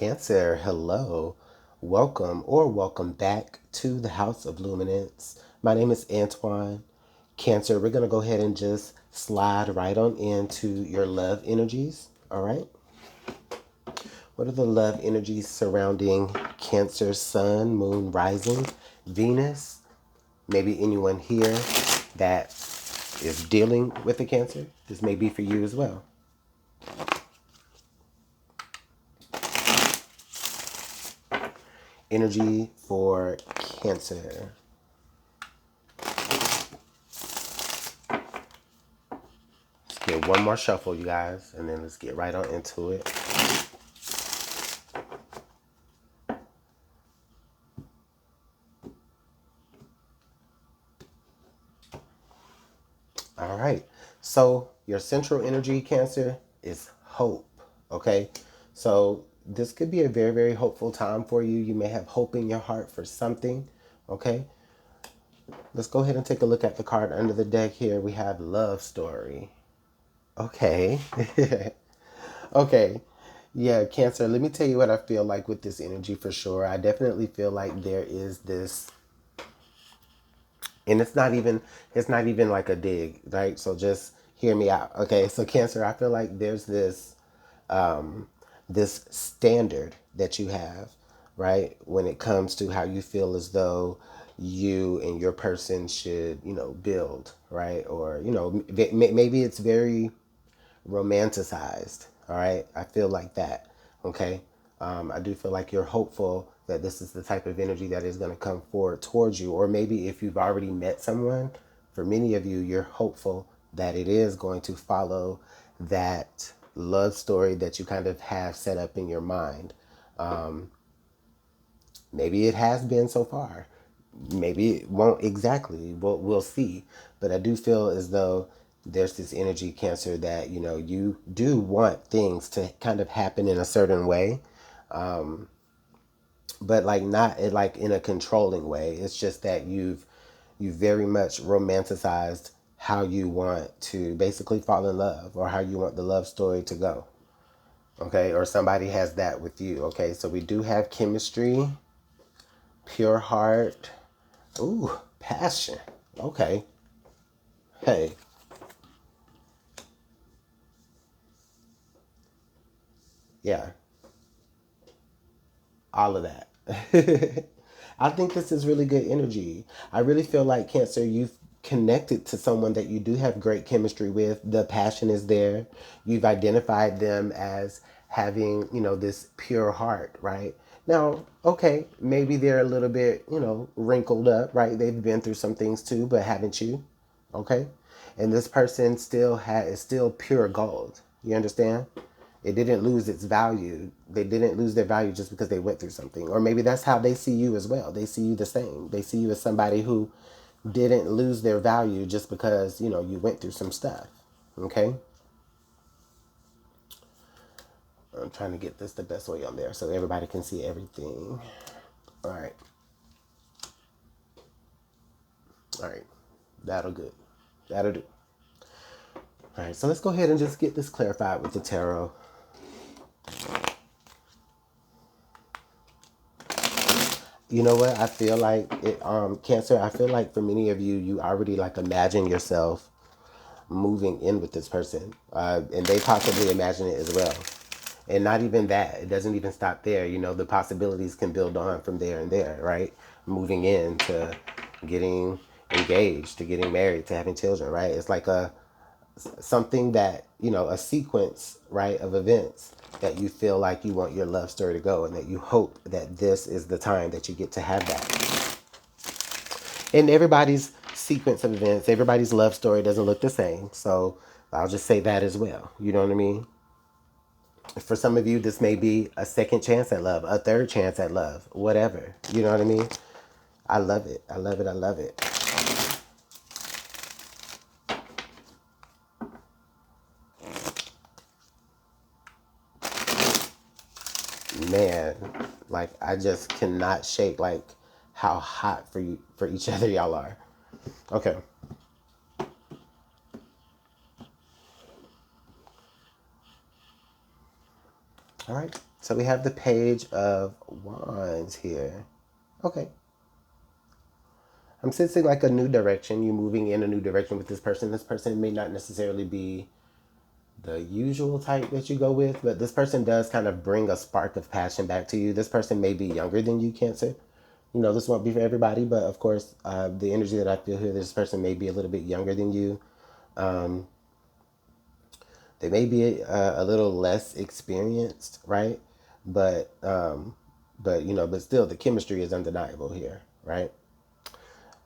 Cancer, hello. Welcome or welcome back to the House of Luminance. My name is Antoine. Cancer, we're going to go ahead and just slide right on into your love energies. All right. What are the love energies surrounding Cancer, Sun, Moon, Rising, Venus? Maybe anyone here that is dealing with a Cancer. This may be for you as well. Energy for Cancer. Let's get one more shuffle, you guys, and then let's get right on into it. All right. So your central energy, Cancer, is hope. Okay. So this could be a very, very hopeful time for you. You may have hope in your heart for something. Okay. Let's go ahead and take a look at the card under the deck here. We have love story. Okay. Okay. Yeah, Cancer, let me tell you what I feel like with this energy for sure. I definitely feel like there is this, and it's not even like a dig, right? So just hear me out. Okay. So Cancer, I feel like there's this standard that you have, right? When it comes to how you feel as though you and your person should, build, right? Or, maybe it's very romanticized. All right. I feel like that. Okay. I do feel like you're hopeful that this is the type of energy that is going to come forward towards you. Or maybe if you've already met someone, for many of you, you're hopeful that it is going to follow that love story that you kind of have set up in your mind. Maybe it has been so far. Maybe it won't exactly. We'll see. But I do feel as though there's this energy, Cancer, that you do want things to kind of happen in a certain way, but like not like in a controlling way. It's just that you very much romanticized how you want to basically fall in love, or how you want the love story to go. Okay, or somebody has that with you. Okay, so we do have chemistry, pure heart. Ooh, passion. Okay. Hey, yeah, all of that. I think this is really good energy. I really feel like, Cancer, you've connected to someone that you do have great chemistry with. The passion is there. You've identified them as having, this pure heart, right? Now, okay, maybe they're a little bit, wrinkled up, right? They've been through some things too, but haven't you? Okay? And this person is still pure gold. You understand? It didn't lose its value. They didn't lose their value just because they went through something. Or maybe that's how they see you as well. They see you the same. They see you as somebody who didn't lose their value just because, you went through some stuff. Okay? I'm trying to get this the best way on there so everybody can see everything. All right. All right. That'll good. That'll do. All right. So let's go ahead and just get this clarified with the tarot. You know what? I feel like Cancer, I feel like for many of you, you already like imagine yourself moving in with this person. And they possibly imagine it as well. And not even that. It doesn't even stop there. The possibilities can build on from there and there, right? Moving in to getting engaged, to getting married, to having children, right? It's like something that, a sequence, right, of events that you feel like you want your love story to go, and that you hope that this is the time that you get to have that. And everybody's sequence of events, everybody's love story doesn't look the same. So I'll just say that as well. You know what I mean? For some of you, this may be a second chance at love, a third chance at love, whatever. You know what I mean? I love it. I love it. I love it. Man, like I just cannot shake like how hot for each other y'all are. Okay. All right. So we have the Page of Wands here. Okay. I'm sensing like a new direction. You moving in a new direction with this person. This person may not necessarily be the usual type that you go with, but this person does kind of bring a spark of passion back to you. This person may be younger than you, Cancer. This won't be for everybody, but of course, the energy that I feel here, this person may be a little bit younger than you. Um, they may be a little less experienced, right? But but still, the chemistry is undeniable here, right?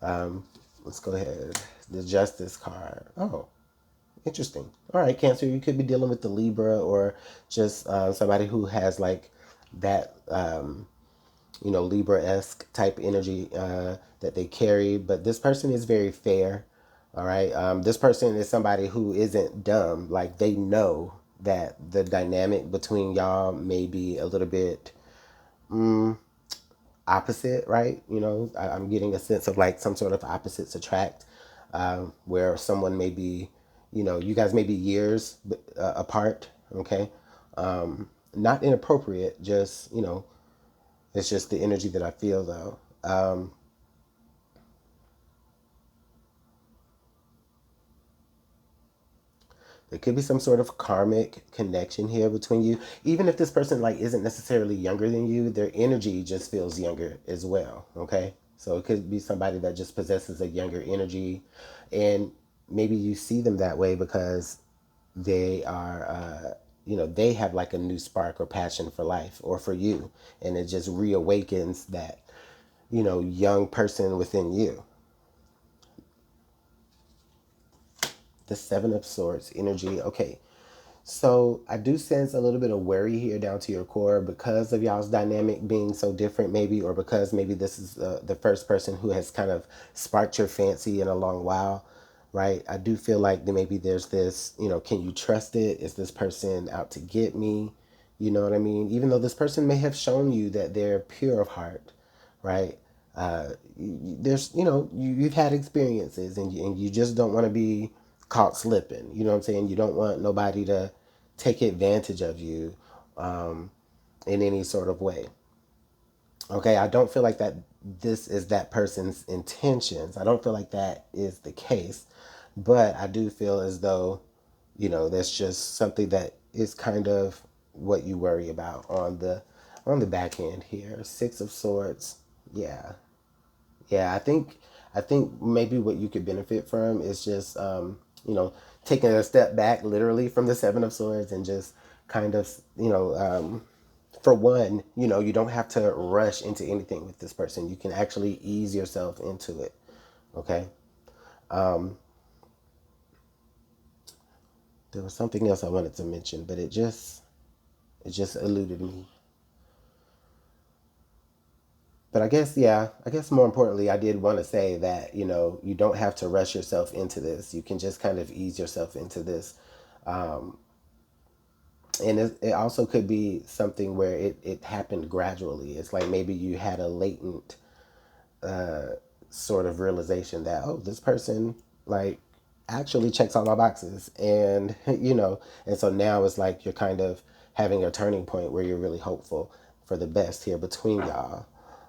Let's go ahead. The Justice card. Oh, interesting. All right, Cancer, you could be dealing with the Libra or just somebody who has like that, Libra-esque type energy that they carry. But this person is very fair. All right. This person is somebody who isn't dumb. Like they know that the dynamic between y'all may be a little bit opposite, right? I'm getting a sense of like some sort of opposites attract, where someone may be, you guys may be years apart, okay? Not inappropriate, just, it's just the energy that I feel though. There could be some sort of karmic connection here between you. Even if this person like isn't necessarily younger than you, their energy just feels younger as well. Okay. So it could be somebody that just possesses a younger energy. And maybe you see them that way because they are they have like a new spark or passion for life or for you. And it just reawakens that, young person within you. The Seven of Swords energy. Okay. So I do sense a little bit of worry here down to your core because of y'all's dynamic being so different, maybe, or because maybe this is the first person who has kind of sparked your fancy in a long while, right? I do feel like maybe there's this, can you trust it? Is this person out to get me? You know what I mean? Even though this person may have shown you that they're pure of heart, right? There's, you've had experiences and you just don't want to be caught slipping. You know what I'm saying? You don't want nobody to take advantage of you in any sort of way. Okay, I don't feel like that this is that person's intentions. I don't feel like that is the case. But I do feel as though, that's just something that is kind of what you worry about on the back end here. Six of Swords. Yeah. Yeah, I think maybe what you could benefit from is just taking a step back literally from the Seven of Swords and just kind of for one, you don't have to rush into anything with this person. You can actually ease yourself into it. Okay. There was something else I wanted to mention, but it just eluded me. But I guess more importantly, I did want to say that, you don't have to rush yourself into this. You can just kind of ease yourself into this. And it also could be something where it happened gradually. It's like maybe you had a latent sort of realization that, oh, this person like actually checks all my boxes. And, and so now it's like you're kind of having a turning point where you're really hopeful for the best here between y'all.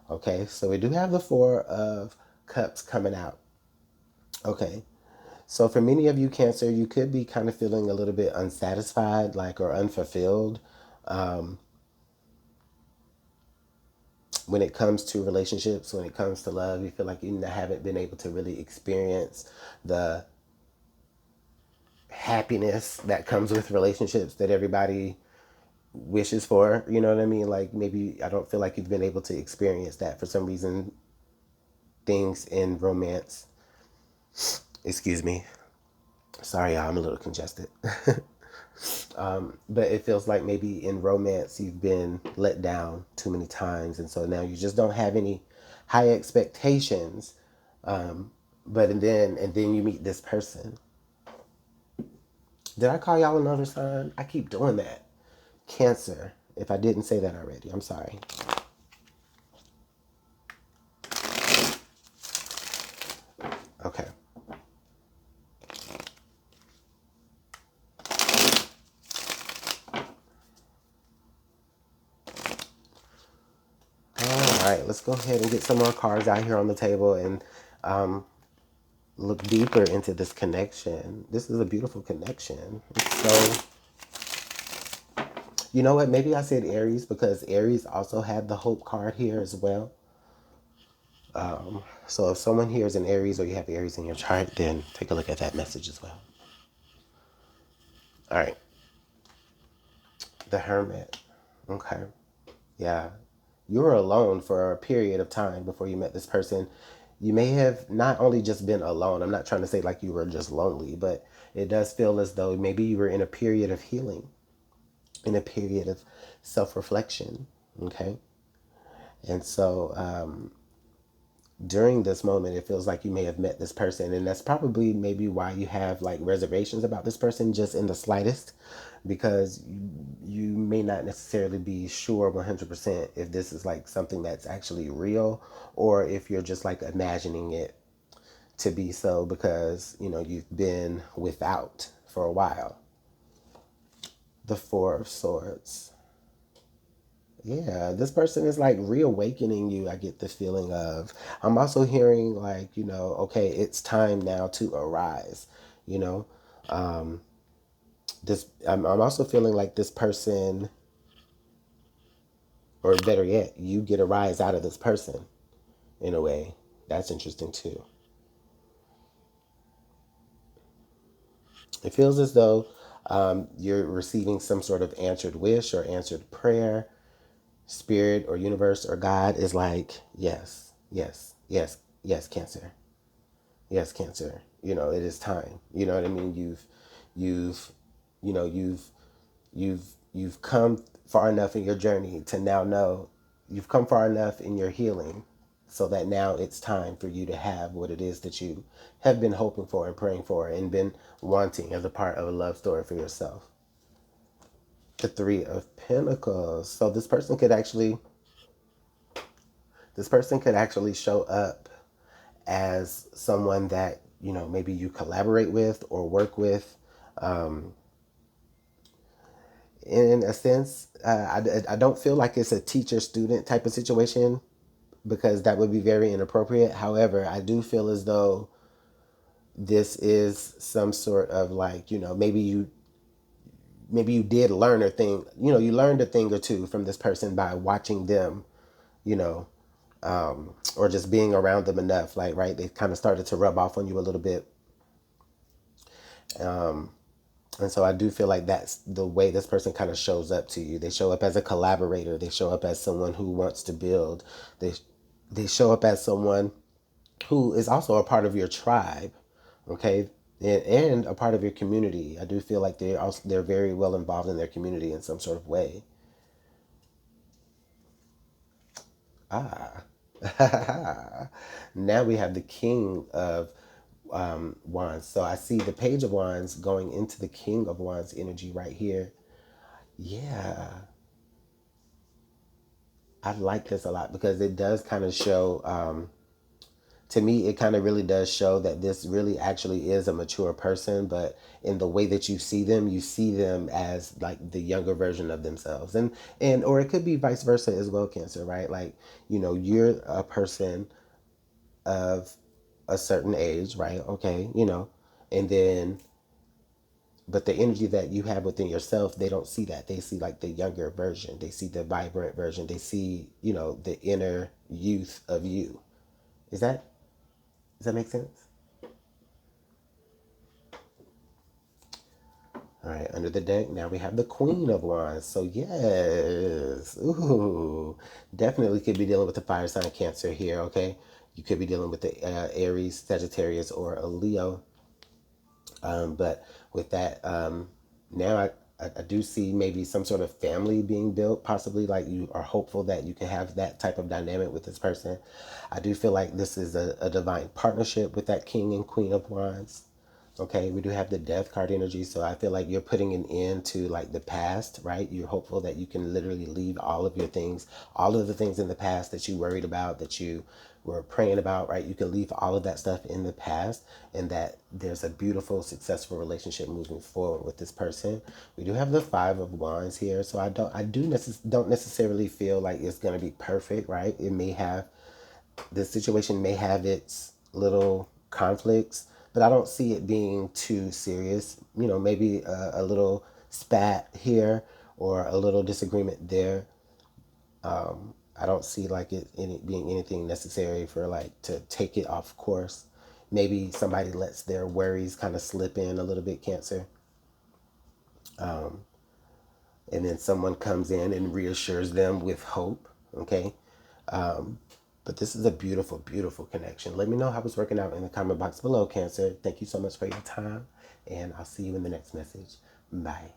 Okay, so we do have the Four of Cups coming out. Okay, so for many of you, Cancer, you could be kind of feeling a little bit unsatisfied, like, or unfulfilled when it comes to relationships, when it comes to love. You feel like you haven't been able to really experience the happiness that comes with relationships that everybody wishes for. You know what I mean? Like maybe I don't feel like you've been able to experience that for some reason. Things in romance. Excuse me. Sorry, y'all, I'm a little congested. But it feels like maybe in romance you've been let down too many times, and so now you just don't have any high expectations. But and then you meet this person. Did I call y'all another sign? I keep doing that. Cancer. If I didn't say that already, I'm sorry. Okay. All right, let's go ahead and get some more cards out here on the table and look deeper into this connection. This is a beautiful connection. So, you know what? Maybe I said Aries because Aries also had the Hope card here as well. So if someone here is an Aries or you have Aries in your chart, then take a look at that message as well. All right, the Hermit. Okay, yeah. You were alone for a period of time before you met this person. You may have not only just been alone. I'm not trying to say like you were just lonely, but it does feel as though maybe you were in a period of healing, in a period of self-reflection. Okay, and so during this moment, it feels like you may have met this person, and that's probably maybe why you have like reservations about this person, just in the slightest, because you may not necessarily be sure 100% if this is like something that's actually real, or if you're just like imagining it to be so because you've been without for a while. The Four of Swords. Yeah, this person is like reawakening you. I get the feeling of. I'm also hearing like, okay, it's time now to arise. You know, this. I'm also feeling like this person, or better yet, you get a rise out of this person in a way. That's interesting too. It feels as though you're receiving some sort of answered wish or answered prayer. Spirit or universe or God is like, yes, yes, yes, yes, Cancer. Yes, Cancer. It is time. You know what I mean? You've, you know, you've, you've come far enough in your journey to now know you've come far enough in your healing so that now it's time for you to have what it is that you have been hoping for and praying for and been wanting as a part of a love story for yourself. The Three of Pentacles. So this person could actually show up as someone that maybe you collaborate with or work with. um, in a sense, I don't feel like it's a teacher student type of situation because that would be very inappropriate. However, I do feel as though this is some sort of like, maybe you did learn a thing, you learned a thing or two from this person by watching them, you know or just being around them enough, like, right, they kind of started to rub off on you a little bit. And so I do feel like that's the way this person kind of shows up to you. They show up as a collaborator. They show up as someone who wants to build. They show up as someone who is also a part of your tribe, okay, and a part of your community. I do feel like they're very well involved in their community in some sort of way. Ah, now we have the King of Wands. So I see the Page of Wands going into the King of Wands energy right here. Yeah, I like this a lot because it does kind of show, to me, it kind of really does show that this really actually is a mature person, but in the way that you see them as like the younger version of themselves. And or it could be vice versa as well, Cancer, right? Like, you're a person of a certain age, right? Okay, and then but the energy that you have within yourself, they don't see that. They see like the younger version. They see the vibrant version. They see, the inner youth of you. Is that does that make sense? All right, under the deck, now we have the Queen of Wands. So yes, ooh, definitely could be dealing with the fire sign Cancer here. Okay, you could be dealing with the Aries, Sagittarius, or a Leo. But with that, now I do see maybe some sort of family being built, possibly like you are hopeful that you can have that type of dynamic with this person. I do feel like this is a divine partnership with that King and Queen of Wands. Okay, we do have the death card energy, so I feel like you're putting an end to like the past, right? You're hopeful that you can literally leave all of your things, all of the things in the past that you worried about, that you were praying about, right? You can leave all of that stuff in the past, and that there's a beautiful, successful relationship moving forward with this person. We do have the Five of Wands here, so don't necessarily feel like it's gonna be perfect, right? It may have the situation may have its little conflicts, but I don't see it being too serious. You know, maybe a little spat here or a little disagreement there. I don't see like being anything necessary for like to take it off course. Maybe somebody lets their worries kind of slip in a little bit, Cancer, and then someone comes in and reassures them with hope. Okay. But this is a beautiful, beautiful connection. Let me know how it's working out in the comment box below, Cancer. Thank you so much for your time, and I'll see you in the next message. Bye.